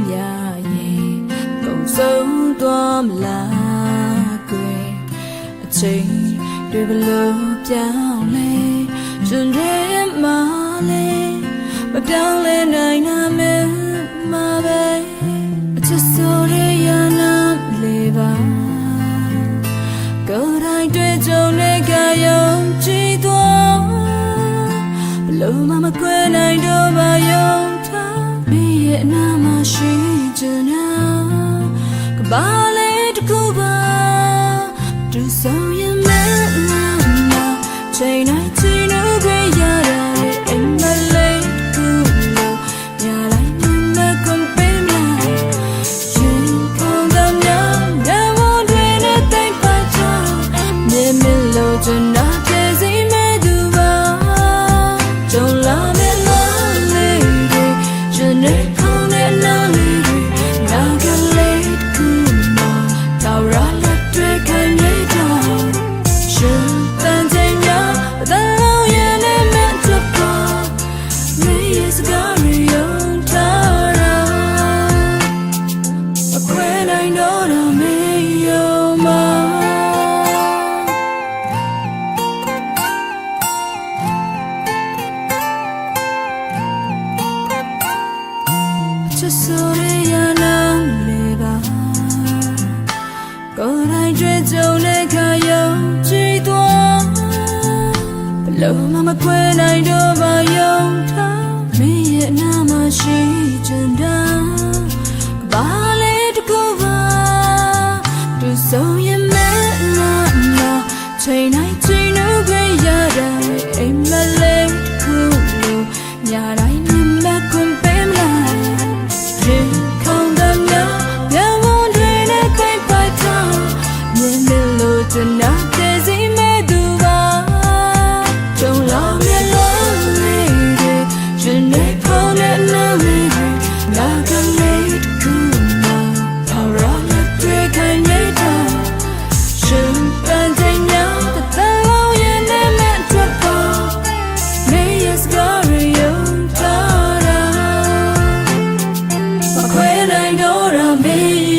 များရင်ကုန်ဆုံးသွားမလားကွယ်အချိန်တွေဘလို့ပြောင်းလဲရှင်တွေမှာလဲမပြောင်းလဲနိုင်တာမဲမှာပဲအချစ်ဆိုရရနာလေပါကိုယ်တိုင်တွေ့ကြုံတဲ့ကယုံကြည်သွားဘလို့မှမကွယ်နိုင်တော့ပါယုံထားမိရဲ့အနာမရှိချင်တာကဘာလဲတကူပါသူဆောင်ရင်မဲနာနာချိန်တိုင်းချိန်လို့ကြရတာအိမ်မလေးကူလို့ညတိုင်းမမကွန်ပေးမလားရင်ခုန်တဲ့ညညဝန်တွေနဲ့တိတ်ပါချာမြင်မလို့ချင်တာပြည့်စည်မဲ့သူပါကြုံလာမဲ့လားလေးတွေရှင်နေခုန်တဲ့နားလေးတွေနာကလေးကူမှာတော်ရလက်တွေခံရတော့ရှင်တန်ချိန်များအတန်လုံးရဲ့နဲ့မချပ်ပါမေးရစကားရယုံထားတာအခွဲနိုင်တော့တာမေးယုံမှာချစ်ဆိုရရနာလေပါကိုယ်တိုင်တွေ့ကြုံတဲ့ခါယုံကြည်သွားဘလို့မှမခွဲနိုင်တော့ပါယုံထားမင်းရဲ့အနာမရှိချင်တာဘာလဲတကူပါသူဆုံးရင်မဲနာနာချိန်တိုင်းချိန်လို့ကြရတာအိမ်မလေးကူလို့ညတိုင်းမြင်မဲ့ခွင့်ပေးမလားရင်ခုန်တဲ့ညညဝန်တွေနဲ့တိတ်ပါချာမြင်မလို့တနာတည်စီမဲ့သူပါကြုံလာမြင်လို့လေးတွေရှင်နေခုန်တဲ့နားလေးတွေနာကလေးကူမှာတော်ရလက်တွေခံရတော့ရှင်ပန်းချိန်များတသက်လုံးရဲ့နဲ့မဲ့ထွက်ပါမေးရစကားရယုံထားတာမခွဲနိုင်တော့တာမေး